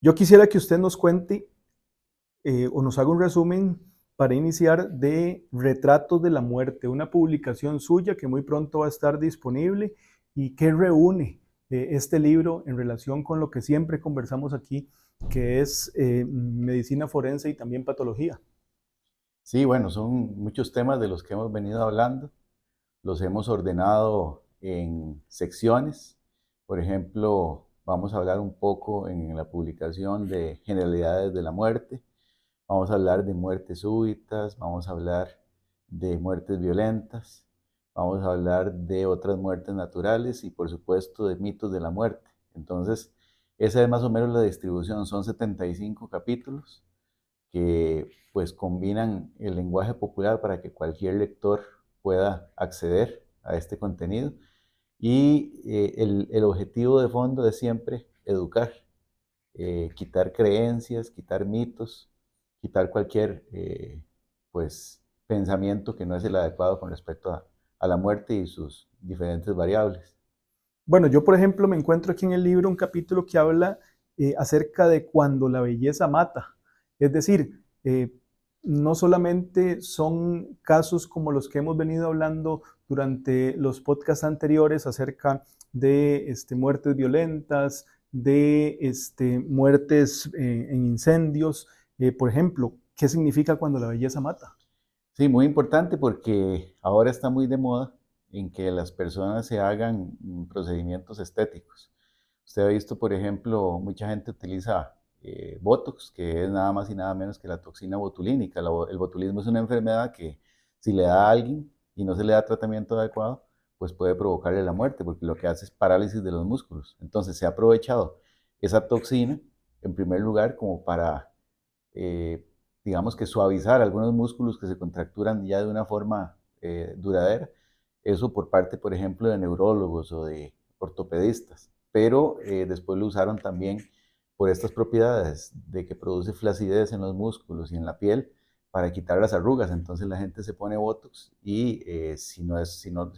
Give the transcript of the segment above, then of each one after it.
Yo quisiera que usted nos cuente o nos haga un resumen para iniciar de Retratos de la Muerte, una publicación suya que muy pronto va a estar disponible y que reúne este libro en relación con lo que siempre conversamos aquí, que es medicina forense y también patología. Sí, bueno, son muchos temas de los que hemos venido hablando. Los hemos ordenado en secciones. Por ejemplo, vamos a hablar un poco en la publicación de generalidades de la muerte. Vamos a hablar de muertes súbitas, vamos a hablar de muertes violentas, vamos a hablar de otras muertes naturales y por supuesto de mitos de la muerte. Entonces, esa es más o menos la distribución. Son 75 capítulos que pues combinan el lenguaje popular para que cualquier lector pueda acceder a este contenido. Y el objetivo de fondo es siempre educar, quitar creencias, quitar mitos, quitar cualquier pues, pensamiento que no es el adecuado con respecto a la muerte y sus diferentes variables. Bueno, yo por ejemplo me encuentro aquí en el libro un capítulo que habla acerca de cuando la belleza mata. Es decir, no solamente son casos como los que hemos venido hablando durante los podcasts anteriores acerca de muertes violentas, de muertes en incendios. Por ejemplo, ¿qué significa cuando la belleza mata? Sí, muy importante porque ahora está muy de moda en que las personas se hagan procedimientos estéticos. Usted ha visto, por ejemplo, mucha gente utiliza Botox, que es nada más y nada menos que la toxina botulínica. El botulismo es una enfermedad que si le da a alguien y no se le da tratamiento adecuado, pues puede provocarle la muerte, porque lo que hace es parálisis de los músculos. Entonces se ha aprovechado esa toxina, en primer lugar, como para eh, digamos que suavizar algunos músculos que se contracturan ya de una forma duradera. Eso por parte, por ejemplo, de neurólogos o de ortopedistas. Pero después lo usaron también por estas propiedades de que produce flacidez en los músculos y en la piel para quitar las arrugas. Entonces la gente se pone Botox y si no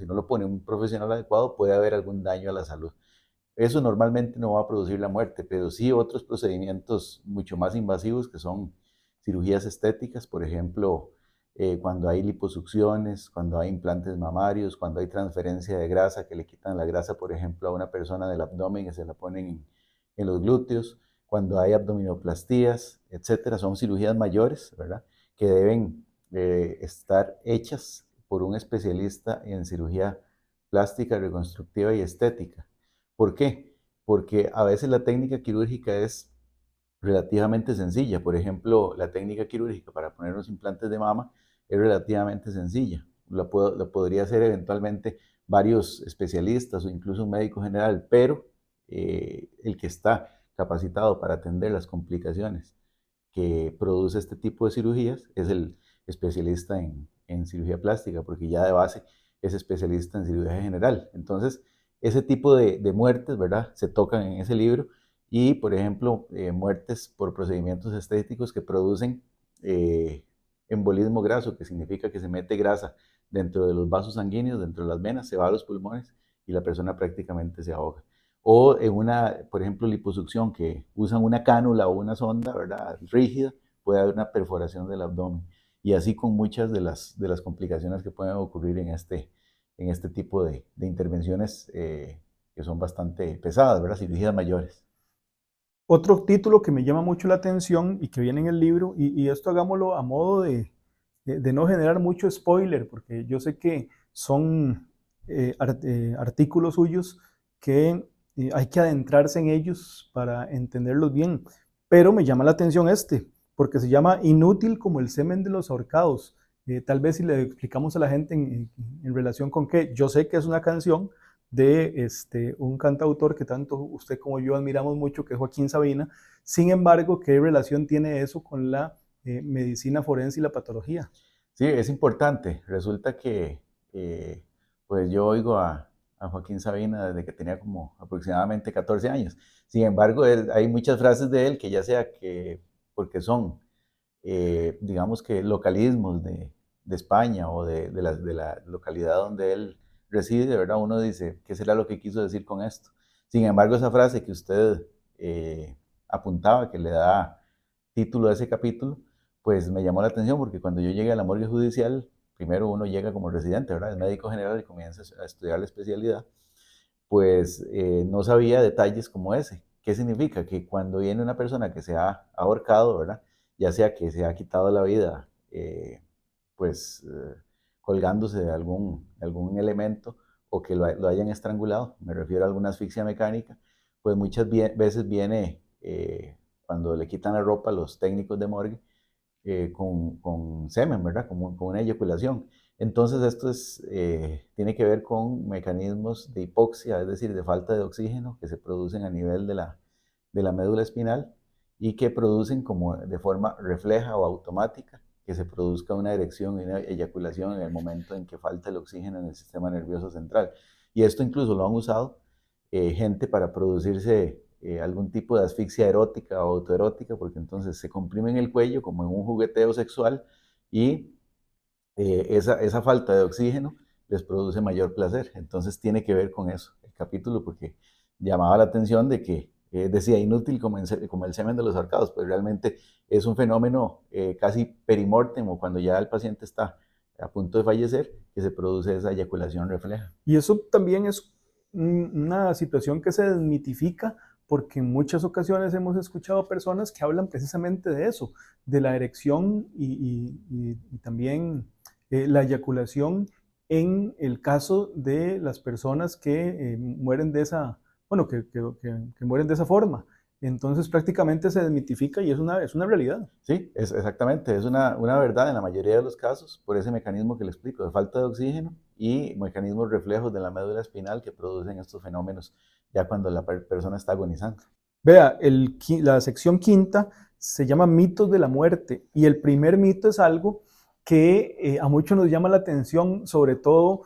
lo pone un profesional adecuado puede haber algún daño a la salud. Eso normalmente no va a producir la muerte, pero sí otros procedimientos mucho más invasivos que son cirugías estéticas, por ejemplo, cuando hay liposucciones, cuando hay implantes mamarios, cuando hay transferencia de grasa, que le quitan la grasa, por ejemplo, a una persona del abdomen y se la ponen en los glúteos, cuando hay abdominoplastías, etcétera, son cirugías mayores, ¿verdad? Que deben estar hechas por un especialista en cirugía plástica, reconstructiva y estética. ¿Por qué? Porque a veces la técnica quirúrgica es relativamente sencilla. Por ejemplo, la técnica quirúrgica para poner los implantes de mama es relativamente sencilla. La podría hacer eventualmente varios especialistas o incluso un médico general, pero el que está capacitado para atender las complicaciones que produce este tipo de cirugías es el especialista en cirugía plástica, porque ya de base es especialista en cirugía general. Entonces, ese tipo de muertes, ¿verdad? Se tocan en ese libro y, por ejemplo, muertes por procedimientos estéticos que producen eh, embolismo graso, que significa que se mete grasa dentro de los vasos sanguíneos, dentro de las venas, se va a los pulmones y la persona prácticamente se ahoga. O en una, por ejemplo, liposucción, que usan una cánula o una sonda, ¿verdad? Rígida, puede haber una perforación del abdomen. Y así con muchas de las complicaciones que pueden ocurrir en este tipo de intervenciones que son bastante pesadas, ¿verdad? Cirugías mayores. Otro título que me llama mucho la atención y que viene en el libro, y esto hagámoslo a modo de no generar mucho spoiler, porque yo sé que son artículos suyos que hay que adentrarse en ellos para entenderlos bien, pero me llama la atención porque se llama Inútil como el semen de los ahorcados. Tal vez si le explicamos a la gente en relación con qué, yo sé que es una canción, de un cantautor que tanto usted como yo admiramos mucho, que es Joaquín Sabina. Sin embargo, ¿qué relación tiene eso con la medicina forense y la patología? Sí, es importante. Resulta que pues yo oigo a Joaquín Sabina desde que tenía como aproximadamente 14 años. Sin embargo, hay muchas frases de él que ya sea que porque son digamos que localismos de España o de la localidad donde él reside, ¿verdad? Uno dice, ¿qué será lo que quiso decir con esto? Sin embargo, esa frase que usted apuntaba, que le da título a ese capítulo, pues me llamó la atención porque cuando yo llegué a la morgue judicial, primero uno llega como residente, ¿verdad? Es médico general y comienza a estudiar la especialidad, pues no sabía detalles como ese. ¿Qué significa? Que cuando viene una persona que se ha ahorcado, ¿verdad? Ya sea que se ha quitado la vida, pues colgándose de algún elemento o que lo hayan estrangulado, me refiero a alguna asfixia mecánica, pues muchas veces viene, cuando le quitan la ropa a los técnicos de morgue, con semen, ¿verdad? Con una eyaculación. Entonces esto tiene que ver con mecanismos de hipoxia, es decir, de falta de oxígeno que se producen a nivel de la médula espinal y que producen como de forma refleja o automática que se produzca una erección y una eyaculación en el momento en que falta el oxígeno en el sistema nervioso central. Y esto incluso lo han usado gente para producirse algún tipo de asfixia erótica o autoerótica, porque entonces se comprimen el cuello como en un jugueteo sexual y esa falta de oxígeno les produce mayor placer. Entonces tiene que ver con eso el capítulo, porque llamaba la atención de que decía inútil como el semen de los ahorcados, pues realmente es un fenómeno casi perimórtemo cuando ya el paciente está a punto de fallecer, que se produce esa eyaculación refleja. Y eso también es una situación que se desmitifica porque en muchas ocasiones hemos escuchado personas que hablan precisamente de eso, de la erección y también la eyaculación en el caso de las personas que mueren de esa, bueno, que mueren de esa forma. Entonces prácticamente se desmitifica y es una realidad. Sí, exactamente, es una verdad en la mayoría de los casos por ese mecanismo que le explico, de falta de oxígeno y mecanismos reflejos de la médula espinal que producen estos fenómenos ya cuando la persona está agonizando. Vea, la sección quinta se llama mitos de la muerte y el primer mito es algo que a muchos nos llama la atención, sobre todo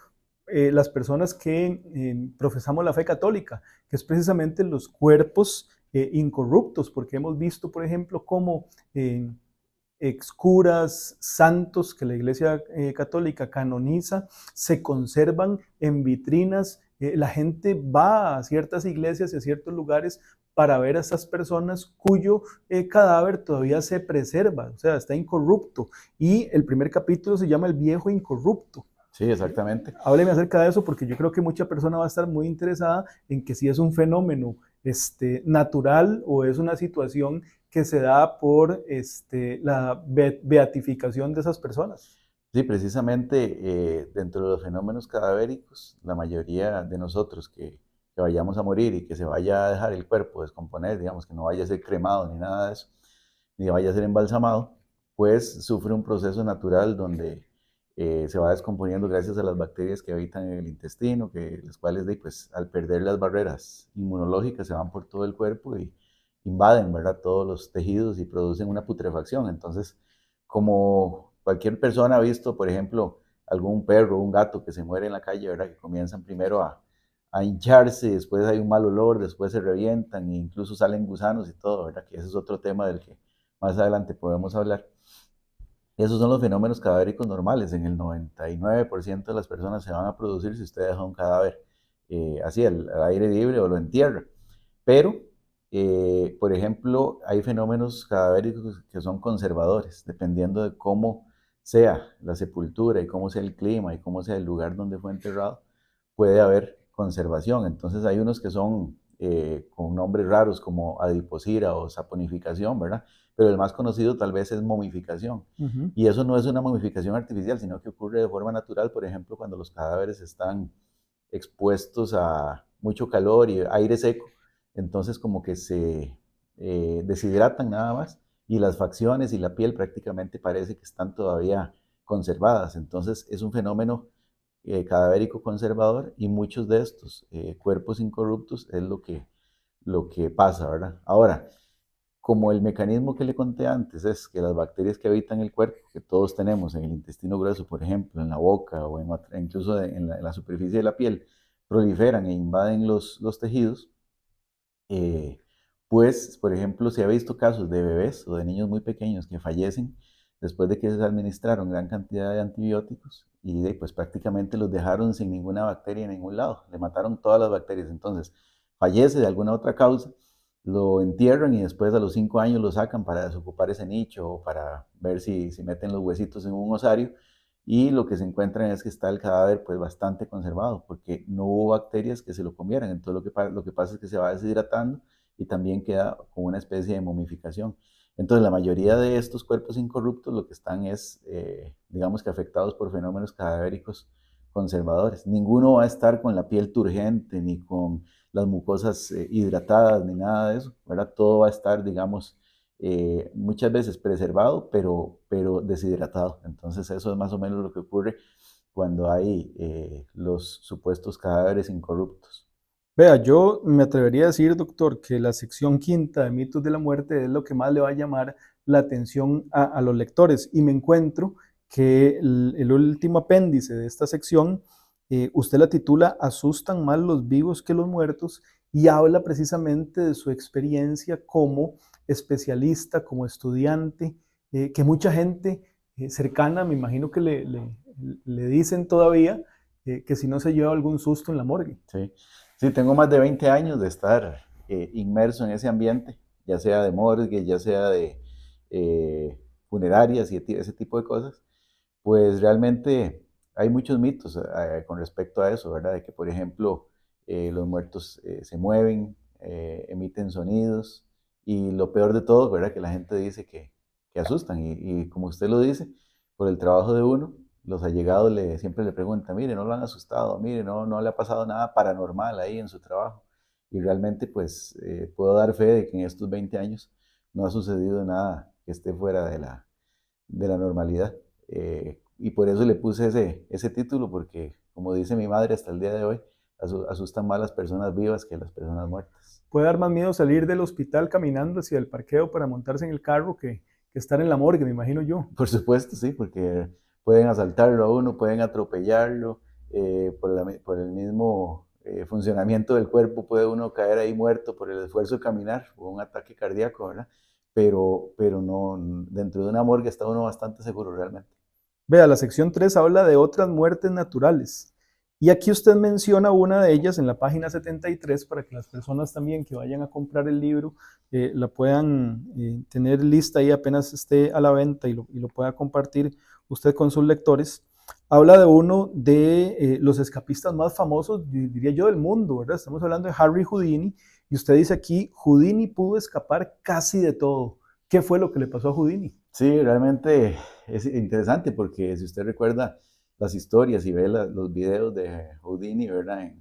las personas que profesamos la fe católica, que es precisamente los cuerpos incorruptos, porque hemos visto, por ejemplo, cómo excuras, santos que la Iglesia Católica canoniza, se conservan en vitrinas. La gente va a ciertas iglesias y a ciertos lugares para ver a estas personas cuyo cadáver todavía se preserva, o sea, está incorrupto. Y el primer capítulo se llama El viejo incorrupto. Sí, exactamente. Hábleme acerca de eso porque yo creo que mucha persona va a estar muy interesada en que si es un fenómeno natural o es una situación que se da por la beatificación de esas personas. Sí, precisamente dentro de los fenómenos cadavéricos, la mayoría de nosotros que vayamos a morir y que se vaya a dejar el cuerpo descomponer, digamos, que no vaya a ser cremado ni nada de eso, ni vaya a ser embalsamado, pues sufre un proceso natural donde se va descomponiendo gracias a las bacterias que habitan en el intestino, las cuales pues, al perder las barreras inmunológicas se van por todo el cuerpo y invaden, ¿verdad?, todos los tejidos y producen una putrefacción. Entonces, como cualquier persona ha visto, por ejemplo, algún perro o un gato que se muere en la calle, ¿verdad?, que comienzan primero a hincharse, después hay un mal olor, después se revientan e incluso salen gusanos y todo, ¿verdad? Que ese es otro tema del que más adelante podemos hablar. Esos son los fenómenos cadavéricos normales. En el 99% de las personas se van a producir si usted deja un cadáver así al aire libre o lo entierra. Pero, por ejemplo, hay fenómenos cadavéricos que son conservadores, dependiendo de cómo sea la sepultura y cómo sea el clima y cómo sea el lugar donde fue enterrado, puede haber conservación. Entonces hay unos que son con nombres raros como adiposira o saponificación, ¿verdad? Pero el más conocido tal vez es momificación. Y eso no es una momificación artificial, sino que ocurre de forma natural, por ejemplo, cuando los cadáveres están expuestos a mucho calor y aire seco, entonces como que se deshidratan nada más y las facciones y la piel prácticamente parece que están todavía conservadas. Entonces es un fenómeno cadavérico conservador y muchos de estos cuerpos incorruptos es lo que pasa, ¿verdad? Ahora, como el mecanismo que le conté antes es que las bacterias que habitan el cuerpo, que todos tenemos en el intestino grueso, por ejemplo, en la boca o incluso en la superficie de la piel, proliferan e invaden los tejidos, eh, pues, por ejemplo, se ha visto casos de bebés o de niños muy pequeños que fallecen después de que se administraron gran cantidad de antibióticos y pues prácticamente los dejaron sin ninguna bacteria en ningún lado, le mataron todas las bacterias, entonces fallece de alguna otra causa lo entierran y después a los 5 años lo sacan para desocupar ese nicho o para ver si meten los huesitos en un osario, y lo que se encuentran es que está el cadáver pues bastante conservado porque no hubo bacterias que se lo comieran. Entonces lo que pasa es que se va deshidratando y también queda con una especie de momificación. Entonces la mayoría de estos cuerpos incorruptos lo que están es, digamos que afectados por fenómenos cadavéricos conservadores. Ninguno va a estar con la piel turgente ni con las mucosas hidratadas ni nada de eso, ¿verdad? Todo va a estar, digamos, muchas veces preservado, pero deshidratado. Entonces eso es más o menos lo que ocurre cuando hay los supuestos cadáveres incorruptos. Vea, yo me atrevería a decir, doctor, que la sección quinta de mitos de la muerte es lo que más le va a llamar la atención a los lectores. Y me encuentro que el último apéndice de esta sección, usted la titula "Asustan más los vivos que los muertos", y habla precisamente de su experiencia como especialista, como estudiante, que mucha gente cercana, me imagino que le dicen todavía que si no se lleva algún susto en la morgue. Sí, sí, tengo más de 20 años de estar inmerso en ese ambiente, ya sea de morgue, ya sea de funerarias y ese tipo de cosas. Pues realmente hay muchos mitos con respecto a eso, ¿verdad? De que, por ejemplo, los muertos se mueven, emiten sonidos, y lo peor de todo, ¿verdad? Que la gente dice que asustan, y como usted lo dice, por el trabajo de uno, los allegados siempre le preguntan, mire, no lo han asustado, mire, no le ha pasado nada paranormal ahí en su trabajo. Y realmente, pues, puedo dar fe de que en estos 20 años no ha sucedido nada que esté fuera de la normalidad. Y por eso le puse ese título, porque como dice mi madre hasta el día de hoy, asustan más las personas vivas que las personas muertas. Puede dar más miedo salir del hospital caminando hacia el parqueo para montarse en el carro que estar en la morgue, me imagino yo. Por supuesto, sí, porque pueden asaltarlo a uno, pueden atropellarlo, por el mismo funcionamiento del cuerpo puede uno caer ahí muerto por el esfuerzo de caminar o un ataque cardíaco, ¿verdad? Pero no, dentro de una morgue está uno bastante seguro realmente. Vea, la sección 3 habla de otras muertes naturales. Y aquí usted menciona una de ellas en la página 73 para que las personas también que vayan a comprar el libro la puedan tener lista ahí apenas esté a la venta y lo pueda compartir usted con sus lectores. Habla de uno de los escapistas más famosos, diría yo, del mundo, ¿verdad? Estamos hablando de Harry Houdini, y usted dice aquí, Houdini pudo escapar casi de todo. ¿Qué fue lo que le pasó a Houdini? Sí, realmente es interesante porque si usted recuerda las historias y ve los videos de Houdini, ¿verdad?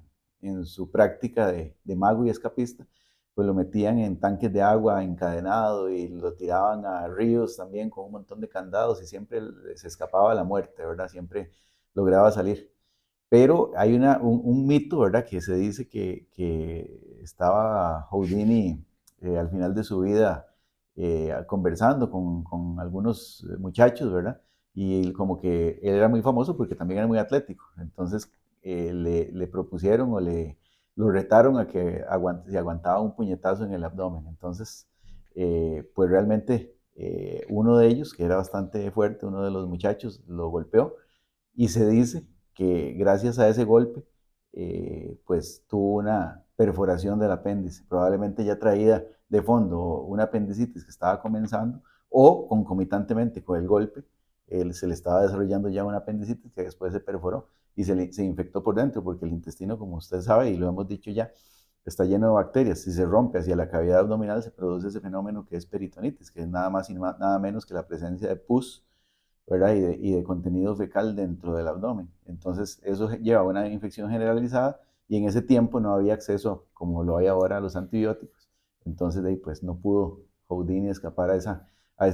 En su práctica de mago y escapista, pues lo metían en tanques de agua encadenado y lo tiraban a ríos también con un montón de candados, y siempre se escapaba a la muerte, ¿verdad? Siempre lograba salir. Pero hay un mito, ¿verdad? Que se dice que estaba Houdini al final de su vida conversando con algunos muchachos, ¿verdad? Y él, como que él era muy famoso porque también era muy atlético. Entonces le propusieron o lo retaron a que si aguantaba un puñetazo en el abdomen. Entonces, pues realmente uno de ellos, que era bastante fuerte, uno de los muchachos, lo golpeó, y se dice que gracias a ese golpe, pues tuvo una perforación del apéndice, probablemente ya traía de fondo una apendicitis que estaba comenzando, o concomitantemente con el golpe, se le estaba desarrollando ya una apendicitis que después se perforó y se infectó por dentro, porque el intestino, como usted sabe y lo hemos dicho ya, está lleno de bacterias. Si se rompe hacia la cavidad abdominal, se produce ese fenómeno que es peritonitis, que es nada más y nada menos que la presencia de pus, ¿verdad? Y de contenido fecal dentro del abdomen. Entonces, eso lleva a una infección generalizada, y en ese tiempo no había acceso, como lo hay ahora, a los antibióticos. Entonces, de ahí, pues no pudo Houdini escapar a esa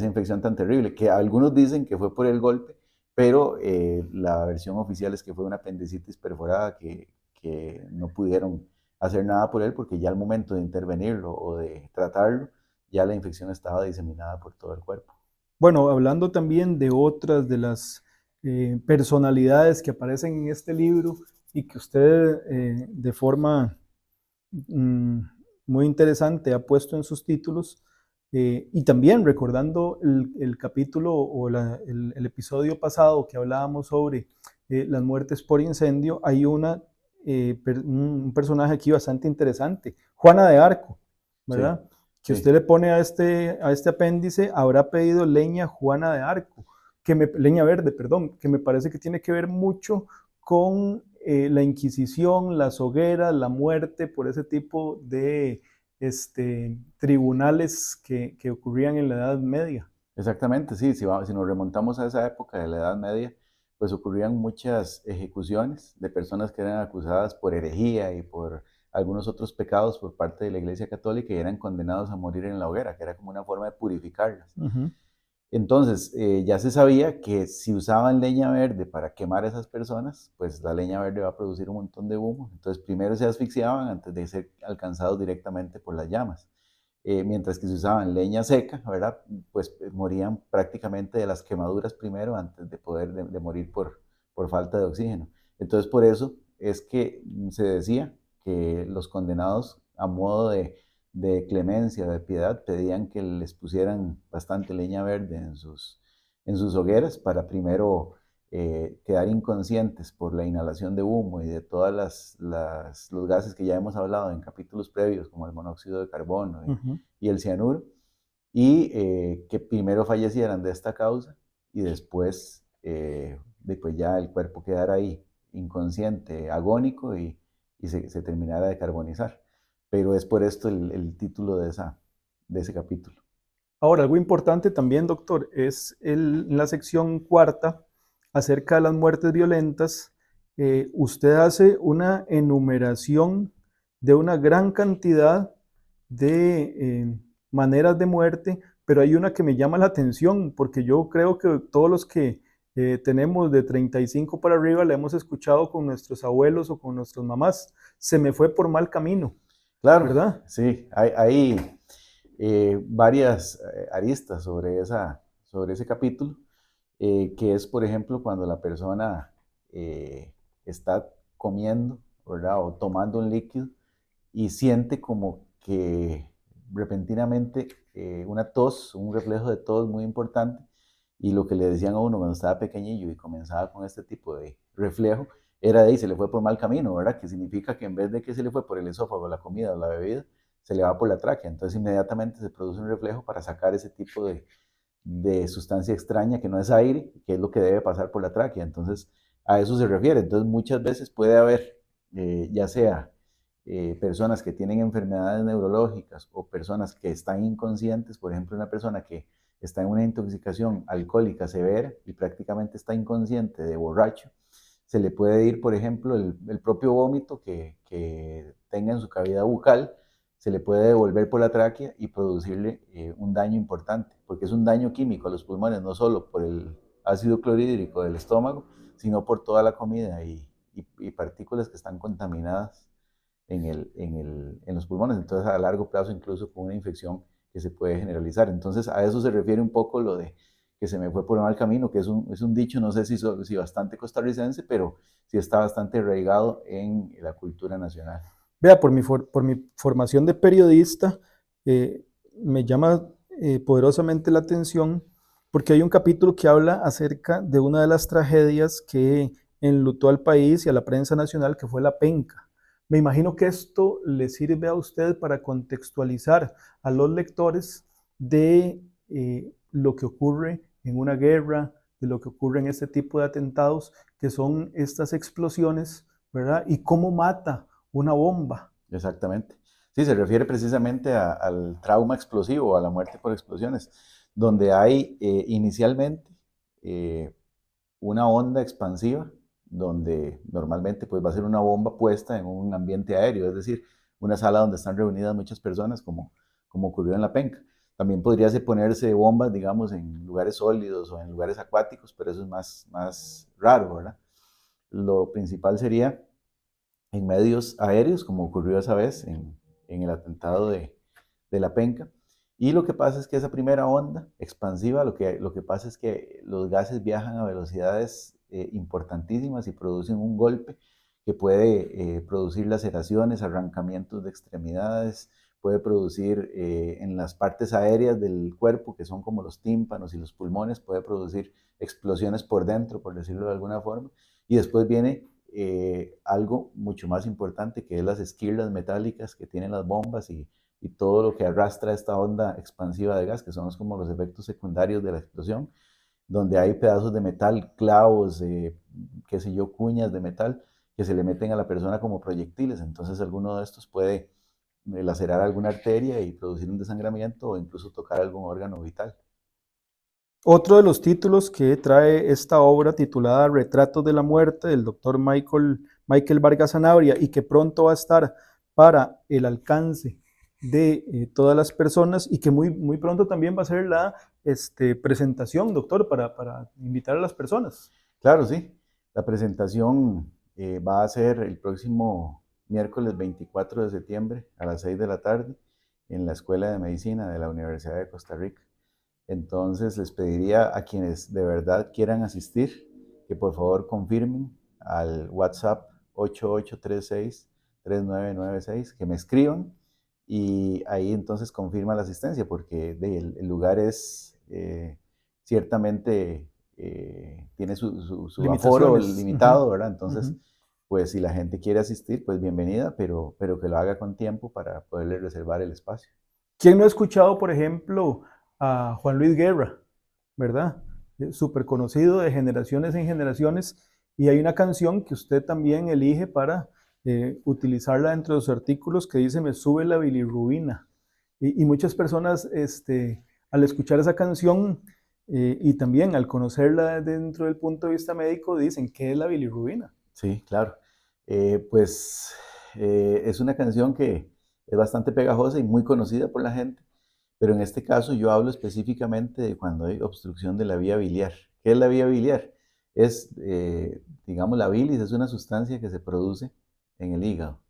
infección tan terrible, que algunos dicen que fue por el golpe, pero la versión oficial es que fue una apendicitis perforada que no pudieron hacer nada por él, porque ya al momento de intervenirlo o de tratarlo, ya la infección estaba diseminada por todo el cuerpo. Bueno, hablando también de otras de las personalidades que aparecen en este libro y que usted de forma mm, muy interesante ha puesto en sus títulos, y también recordando el capítulo o el episodio pasado que hablábamos sobre las muertes por incendio, hay un personaje aquí bastante interesante, Juana de Arco, Sí. ¿verdad? que Sí, usted le pone a este apéndice, habrá pedido leña Juana de Arco, leña verde, perdón, que me parece que tiene que ver mucho con la Inquisición, las hogueras, la muerte, por ese tipo de tribunales que ocurrían en la Edad Media. exactamente, sí, si nos remontamos a esa época de la Edad Media, pues ocurrían muchas ejecuciones de personas que eran acusadas por herejía y por algunos otros pecados por parte de la Iglesia Católica y eran condenados a morir en la hoguera, que era como una forma de purificarlas. Ujú. Entonces, ya se sabía que si usaban leña verde para quemar a esas personas, pues la leña verde va a producir un montón de humo. Entonces, primero se asfixiaban antes de ser alcanzados directamente por las llamas. Mientras que si usaban leña seca, ¿verdad? Pues morían prácticamente de las quemaduras primero antes de poder de morir por falta de oxígeno. Entonces, por eso es que se decía que los condenados a modo de clemencia, de piedad, pedían que les pusieran bastante leña verde en sus hogueras para primero quedar inconscientes por la inhalación de humo y de todas los gases que ya hemos hablado en capítulos previos, como el monóxido de carbono Ujú. y el cianuro, y que primero fallecieran de esta causa y después ya el cuerpo quedara ahí inconsciente, agónico y se terminara de carbonizar. Pero es por esto el título de ese capítulo. Ahora, algo importante también, doctor, es en la sección cuarta, acerca de las muertes violentas, usted hace una enumeración de una gran cantidad de maneras de muerte, pero hay una que me llama la atención, porque yo creo que todos los que tenemos de 35 para arriba la hemos escuchado con nuestros abuelos o con nuestras mamás. Se me fue por mal camino, Claro, ¿verdad? sí, hay varias aristas sobre ese capítulo, que es, por ejemplo, cuando la persona está comiendo, ¿verdad? O tomando un líquido y siente como que repentinamente una tos, un reflejo de tos muy importante, y lo que le decían a uno cuando estaba pequeñillo y comenzaba con este tipo de reflejo, era de ahí, se le fue por mal camino, ¿verdad? Que significa que en vez de que se le fue por el esófago, la comida o la bebida, se le va por la tráquea. Entonces inmediatamente se produce un reflejo para sacar ese tipo de sustancia extraña que no es aire, que es lo que debe pasar por la tráquea. Entonces a eso se refiere. Entonces muchas veces puede haber, ya sea personas que tienen enfermedades neurológicas o personas que están inconscientes, por ejemplo, una persona que está en una intoxicación alcohólica severa y prácticamente está inconsciente de borracho, se le puede ir, por ejemplo, el propio vómito que tenga en su cavidad bucal, se le puede devolver por la tráquea y producirle un daño importante, porque es un daño químico a los pulmones, no solo por el ácido clorhídrico del estómago, sino por toda la comida y partículas que están contaminadas en los pulmones, entonces a largo plazo incluso con una infección que se puede generalizar. Entonces a eso se refiere un poco lo de que se me fue por un mal camino, que es un dicho, no sé si bastante costarricense, pero sí está bastante arraigado en la cultura nacional. Vea, por mi formación de periodista, eh, me llama poderosamente la atención porque hay un capítulo que habla acerca de una de las tragedias que enlutó al país y a la prensa nacional, que fue la penca. Me imagino que esto le sirve a usted para contextualizar a los lectores de lo que ocurre en una guerra, de lo que ocurre en este tipo de atentados, que son estas explosiones, ¿verdad? Y cómo mata una bomba. Exactamente. Sí, se refiere precisamente al trauma explosivo, a la muerte por explosiones, donde hay inicialmente eh, una onda expansiva, donde normalmente pues, va a ser una bomba puesta en un ambiente aéreo, es decir, una sala donde están reunidas muchas personas, como ocurrió en la penca. También podría ponerse bombas, digamos, en lugares sólidos o en lugares acuáticos, pero eso es más raro, ¿verdad? Lo principal sería en medios aéreos, como ocurrió esa vez en el atentado de la penca. Y lo que pasa es que esa primera onda expansiva, lo que pasa es que los gases viajan a velocidades importantísimas y producen un golpe que puede producir laceraciones, arrancamientos de extremidades, puede producir en las partes aéreas del cuerpo, que son como los tímpanos y los pulmones, puede producir explosiones por dentro, por decirlo de alguna forma. Y después viene algo mucho más importante, que es las esquirlas metálicas que tienen las bombas y y todo lo que arrastra esta onda expansiva de gas, que son como los efectos secundarios de la explosión, donde hay pedazos de metal, clavos, qué sé yo, cuñas de metal que se le meten a la persona como proyectiles. Entonces alguno de estos puede lacerar alguna arteria y producir un desangramiento o incluso tocar algún órgano vital. Otro de los títulos que trae esta obra titulada Retratos de la Muerte del doctor Michael Vargas Sanabria y que pronto va a estar para el alcance de todas las personas y que muy pronto también va a ser la presentación, doctor, para invitar a las personas. Claro, sí. La presentación va a ser el próximo miércoles 24 de septiembre a las 6 de la tarde en la Escuela de Medicina de la Universidad de Costa Rica. Entonces les pediría a quienes de verdad quieran asistir que por favor confirmen al WhatsApp 8836-3996, que me escriban y ahí entonces confirma la asistencia porque el lugar es ciertamente tiene su aforo Limitaciones. limitado, ¿verdad? Entonces, Ujú. pues si la gente quiere asistir, pues bienvenida, pero que lo haga con tiempo para poderle reservar el espacio. ¿Quién no ha escuchado, por ejemplo, a Juan Luis Guerra, verdad? Súper conocido de generaciones en generaciones, y hay una canción que usted también elige para utilizarla dentro de sus artículos que dice Me sube la bilirrubina. Y muchas personas, al escuchar esa canción y también al conocerla dentro del punto de vista médico, dicen, ¿qué es la bilirrubina? Sí, claro. Pues es una canción que es bastante pegajosa y muy conocida por la gente, pero en este caso yo hablo específicamente de cuando hay obstrucción de la vía biliar. ¿Qué es la vía biliar? Es, digamos, la bilis es una sustancia que se produce en el hígado,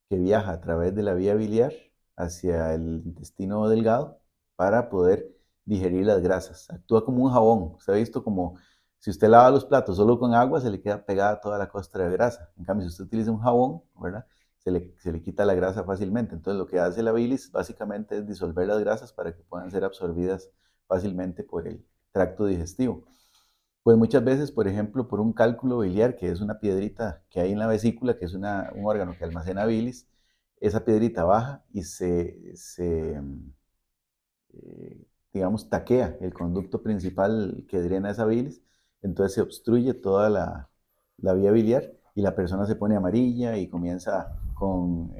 que viaja a través de la vía biliar hacia el intestino delgado para poder digerir las grasas. Actúa como un jabón. Se ha visto como si usted lava los platos solo con agua, se le queda pegada toda la costra de grasa. En cambio, si usted utiliza un jabón, ¿verdad? Se le quita la grasa fácilmente. Entonces, lo que hace la bilis básicamente es disolver las grasas para que puedan ser absorbidas fácilmente por el tracto digestivo. Pues muchas veces, por ejemplo, por un cálculo biliar, que es una piedrita que hay en la vesícula, que es un órgano que almacena bilis, esa piedrita baja y digamos, taquea el conducto principal que drena esa bilis, entonces se obstruye toda la vía biliar y la persona se pone amarilla y comienza con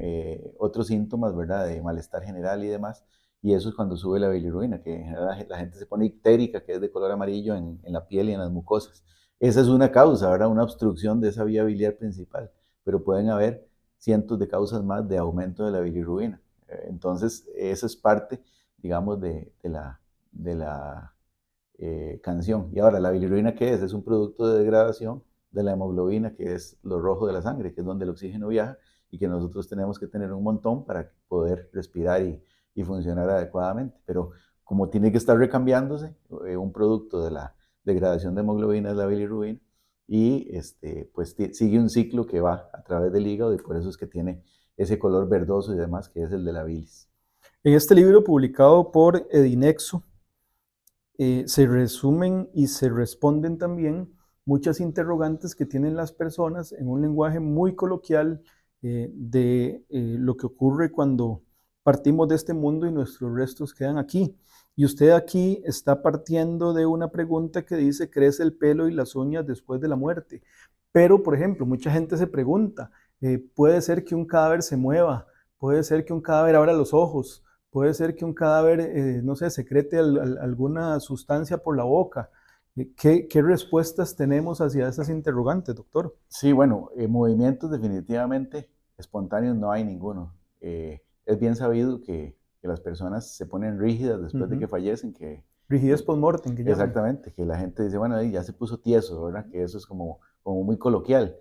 otros síntomas, ¿verdad? De malestar general y demás. Y eso es cuando sube la bilirrubina, que en general la gente se pone ictérica, que es de color amarillo en la piel y en las mucosas. Esa es una causa, ¿verdad? Una obstrucción de esa vía biliar principal, pero pueden haber cientos de causas más de aumento de la bilirrubina. Entonces, esa es parte, digamos, de la canción. Y ahora, ¿la bilirrubina qué es? Es un producto de degradación de la hemoglobina, que es lo rojo de la sangre, que es donde el oxígeno viaja y que nosotros tenemos que tener un montón para poder respirar y funcionar adecuadamente. Pero como tiene que estar recambiándose, un producto de la degradación de hemoglobina es la bilirrubina y pues sigue un ciclo que va a través del hígado y por eso es que tiene ese color verdoso y demás, que es el de la bilis. En este libro publicado por Edinexo, se resumen y se responden también muchas interrogantes que tienen las personas en un lenguaje muy coloquial de lo que ocurre cuando partimos de este mundo y nuestros restos quedan aquí. Y usted aquí está partiendo de una pregunta que dice, ¿crece el pelo y las uñas después de la muerte? Pero, por ejemplo, mucha gente se pregunta, ¿puede ser que un cadáver se mueva? ¿Puede ser que un cadáver abra los ojos? Puede ser que un cadáver, no sé, secrete alguna sustancia por la boca. ¿Qué respuestas tenemos hacia esas interrogantes, doctor? Sí, bueno, movimientos definitivamente espontáneos no hay ninguno. Es bien sabido que las personas se ponen rígidas después de que Ujú. fallecen, que Rigidez eh, post-mortem, que llaman. exactamente, que la gente dice, bueno, ahí ya se puso tieso, ¿verdad? Que eso es como muy coloquial.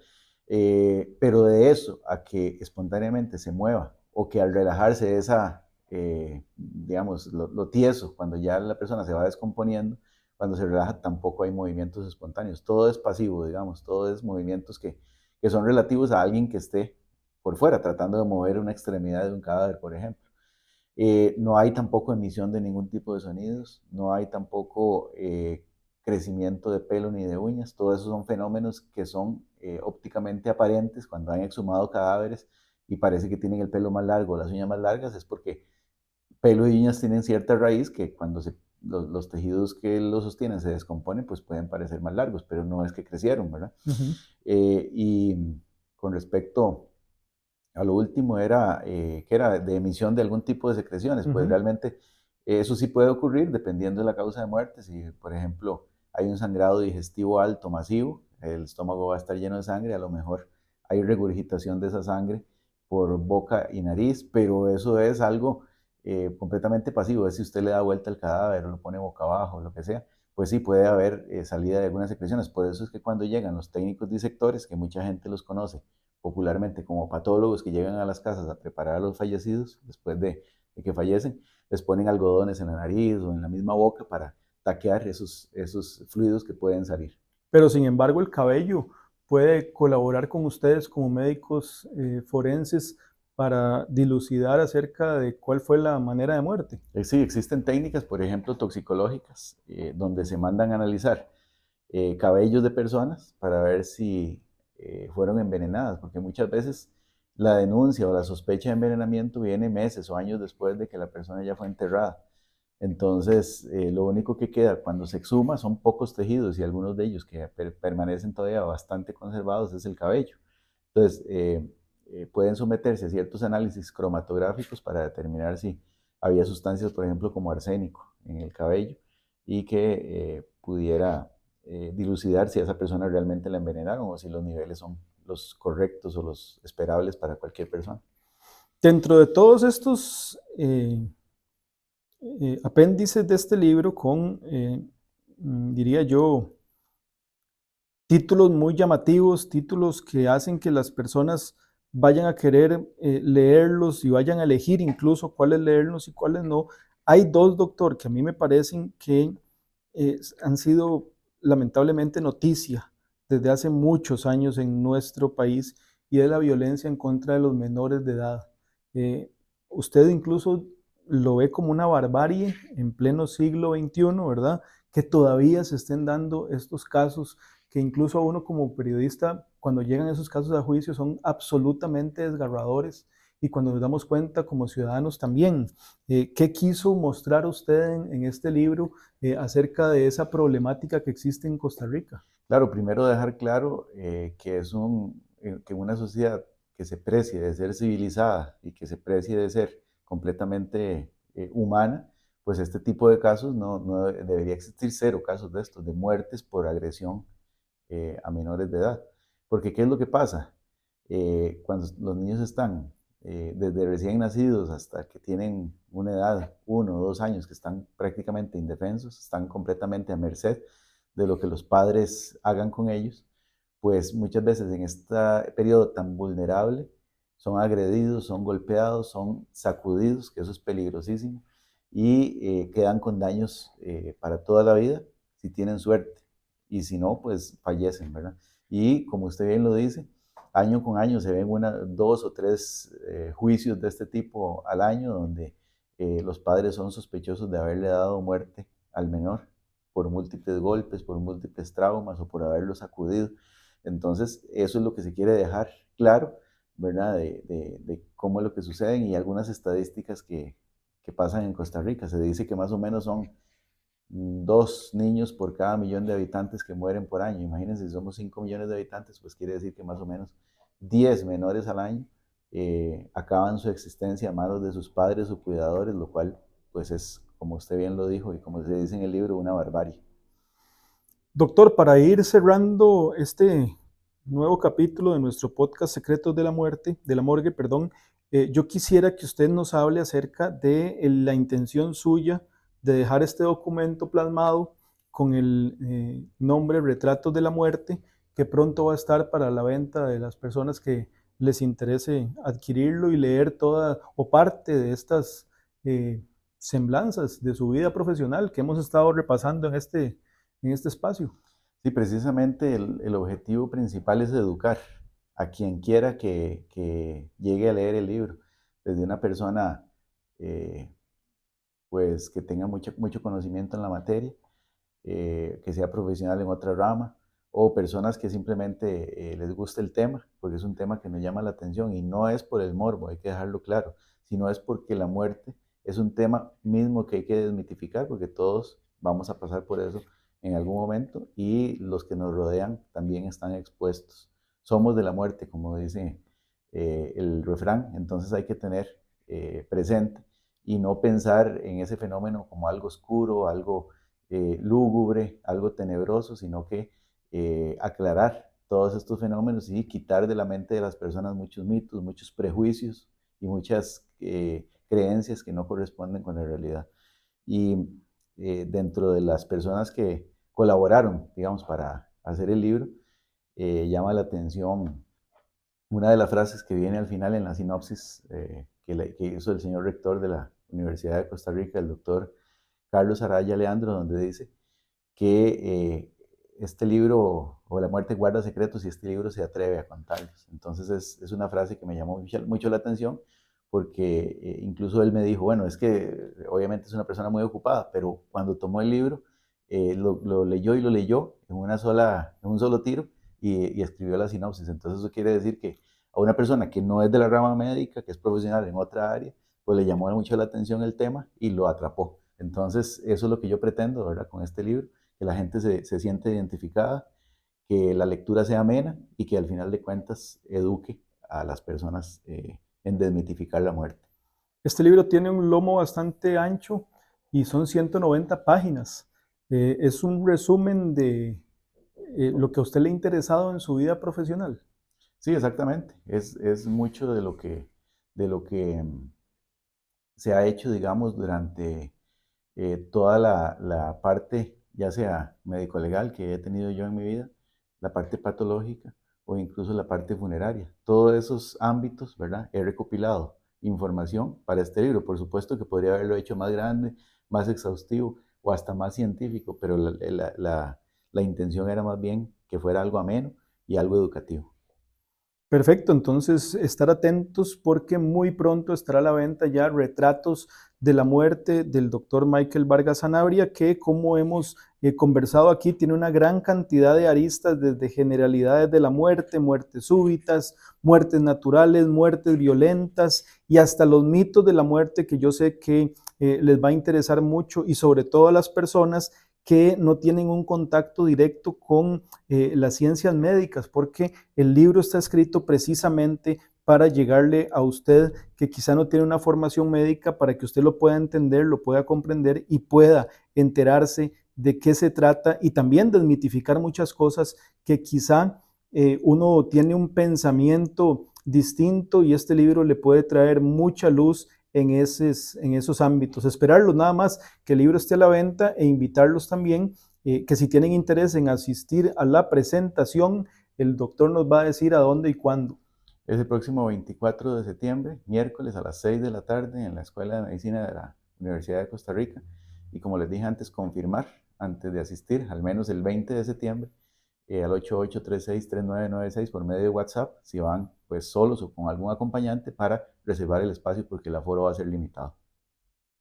Pero de eso a que espontáneamente se mueva o que al relajarse esa, digamos, lo tieso, cuando ya la persona se va descomponiendo, cuando se relaja tampoco hay movimientos espontáneos. Todo es pasivo, digamos, todo es movimientos que son relativos a alguien que esté por fuera, tratando de mover una extremidad de un cadáver, por ejemplo. No hay tampoco emisión de ningún tipo de sonidos, no hay tampoco crecimiento de pelo ni de uñas. Todos esos son fenómenos que son ópticamente aparentes cuando han exhumado cadáveres y parece que tienen el pelo más largo, las uñas más largas, es porque pelo y uñas tienen cierta raíz que cuando los tejidos que los sostienen se descomponen, pues pueden parecer más largos, pero no es que crecieron, ¿verdad? Ujú, Y con respecto a lo último era que era de emisión de algún tipo de secreciones, pues ujú. realmente eso sí puede ocurrir dependiendo de la causa de muerte. Si, por ejemplo, hay un sangrado digestivo alto, masivo, el estómago va a estar lleno de sangre, a lo mejor hay regurgitación de esa sangre por boca y nariz, pero eso es algo completamente pasivo. Es si usted le da vuelta al cadáver o lo pone boca abajo, lo que sea, pues sí puede haber salida de algunas secreciones. Por eso es que cuando llegan los técnicos disectores, que mucha gente los conoce popularmente como patólogos que llegan a las casas a preparar a los fallecidos después de que fallecen, les ponen algodones en la nariz o en la misma boca para taquear esos fluidos que pueden salir. Pero sin embargo, el cabello puede colaborar con ustedes como médicos forenses para dilucidar acerca de cuál fue la manera de muerte. Sí, existen técnicas, por ejemplo, toxicológicas, donde se mandan a analizar cabellos de personas para ver si fueron envenenadas, porque muchas veces la denuncia o la sospecha de envenenamiento viene meses o años después de que la persona ya fue enterrada. Entonces, lo único que queda cuando se exhuma son pocos tejidos y algunos de ellos que permanecen todavía bastante conservados es el cabello. Entonces, pueden someterse a ciertos análisis cromatográficos para determinar si había sustancias, por ejemplo, como arsénico en el cabello y que pudiera dilucidar si a esa persona realmente la envenenaron o si los niveles son los correctos o los esperables para cualquier persona. Dentro de todos estos apéndices de este libro con, diría yo, títulos muy llamativos, títulos que hacen que las personas vayan a querer leerlos y vayan a elegir incluso cuáles leerlos y cuáles no. Hay dos, doctor, que a mí me parecen que han sido lamentablemente noticia desde hace muchos años en nuestro país y es la violencia en contra de los menores de edad. Eh, Usted incluso lo ve como una barbarie en pleno siglo XXI, ¿verdad? Que todavía se estén dando estos casos que incluso a uno como periodista, cuando llegan esos casos a juicio, son absolutamente desgarradores y cuando nos damos cuenta como ciudadanos también. ¿Qué quiso mostrar usted en este libro acerca de esa problemática que existe en Costa Rica? Claro, primero dejar claro que que una sociedad que se precie de ser civilizada y que se precie de ser completamente humana, pues este tipo de casos no debería existir cero casos de estos, de muertes por agresión a menores de edad. Porque ¿qué es lo que pasa? Cuando los niños están desde recién nacidos hasta que tienen una edad, 1 o 2 años, que están prácticamente indefensos, están completamente a merced de lo que los padres hagan con ellos, pues muchas veces en este periodo tan vulnerable son agredidos, son golpeados, son sacudidos, que eso es peligrosísimo, y quedan con daños para toda la vida si tienen suerte, y si no, pues fallecen, ¿verdad? Y como usted bien lo dice, año con año se ven 2 o 3 juicios de este tipo al año donde los padres son sospechosos de haberle dado muerte al menor por múltiples golpes, por múltiples traumas o por haberlo sacudido. Entonces, eso es lo que se quiere dejar claro, ¿verdad? De cómo es lo que sucede y algunas estadísticas que pasan en Costa Rica. Se dice que más o menos son 2 niños por cada millón de habitantes que mueren por año. Imagínense, si somos 5 millones de habitantes, pues quiere decir que más o menos 10 menores al año acaban su existencia a manos de sus padres o cuidadores, lo cual pues es, como usted bien lo dijo y como se dice en el libro, una barbarie. Doctor, para ir cerrando este nuevo capítulo de nuestro podcast Secretos de la Muerte, de la Morgue, perdón, yo quisiera que usted nos hable acerca de la intención suya de dejar este documento plasmado con el nombre Retratos de la Muerte, que pronto va a estar para la venta de las personas que les interese adquirirlo y leer toda o parte de estas eh, semblanzas de su vida profesional que hemos estado repasando en este espacio. Sí, precisamente el objetivo principal es educar a quien quiera que llegue a leer el libro, desde una persona eh, pues que tenga mucho conocimiento en la materia, que sea profesional en otra rama, o personas que simplemente les guste el tema, porque es un tema que nos llama la atención y no es por el morbo, hay que dejarlo claro, sino es porque la muerte es un tema mismo que hay que desmitificar porque todos vamos a pasar por eso en algún momento y los que nos rodean también están expuestos. Somos de la muerte, como dice el refrán, entonces hay que tener presente y no pensar en ese fenómeno como algo oscuro, algo lúgubre, algo tenebroso, sino que aclarar todos estos fenómenos y quitar de la mente de las personas muchos mitos, muchos prejuicios y muchas creencias que no corresponden con la realidad. Y dentro de las personas que colaboraron, digamos, para hacer el libro, llama la atención una de las frases que viene al final en la sinopsis que hizo el señor rector de la Universidad de Costa Rica, el doctor Carlos Araya Leandro, donde dice que este libro, o La muerte guarda secretos, y este libro se atreve a contarlos. Entonces es una frase que me llamó mucho la atención, porque incluso él me dijo, bueno, es que obviamente es una persona muy ocupada, pero cuando tomó el libro, lo leyó y lo leyó en un solo tiro, y escribió la sinopsis. Entonces eso quiere decir que a una persona que no es de la rama médica, que es profesional en otra área, pues le llamó mucho la atención el tema y lo atrapó. Entonces eso es lo que yo pretendo, ¿verdad? Con este libro, que la gente se siente identificada, que la lectura sea amena y que al final de cuentas eduque a las personas en desmitificar la muerte. Este libro tiene un lomo bastante ancho y son 190 páginas. Es un resumen de lo que a usted le ha interesado en su vida profesional. Sí, exactamente. Es mucho de lo que se ha hecho, digamos, durante toda la parte, ya sea médico-legal que he tenido yo en mi vida, la parte patológica o incluso la parte funeraria. Todos esos ámbitos, ¿verdad? He recopilado información para este libro. Por supuesto que podría haberlo hecho más grande, más exhaustivo o hasta más científico, pero la intención era más bien que fuera algo ameno y algo educativo. Perfecto, entonces estar atentos porque muy pronto estará a la venta ya Retratos de la muerte del doctor Michael Vargas Sanabria, que como hemos conversado aquí, tiene una gran cantidad de aristas desde generalidades de la muerte, muertes súbitas, muertes naturales, muertes violentas y hasta los mitos de la muerte que yo sé que les va a interesar mucho y sobre todo a las personas que no tienen un contacto directo con las ciencias médicas, porque el libro está escrito precisamente para llegarle a usted que quizá no tiene una formación médica, para que usted lo pueda entender, lo pueda comprender y pueda enterarse de qué se trata y también desmitificar muchas cosas que quizá uno tiene un pensamiento distinto y este libro le puede traer mucha luz en esos ámbitos. Esperarlos nada más que el libro esté a la venta e invitarlos también que si tienen interés en asistir a la presentación, el doctor nos va a decir a dónde y cuándo. Es el próximo 24 de septiembre, miércoles a las 6 de la tarde en la Escuela de Medicina de la Universidad de Costa Rica. Y como les dije antes, confirmar antes de asistir, al menos el 20 de septiembre, al 8836-3996 por medio de WhatsApp, si van pues solos o con algún acompañante para reservar el espacio porque el aforo va a ser limitado.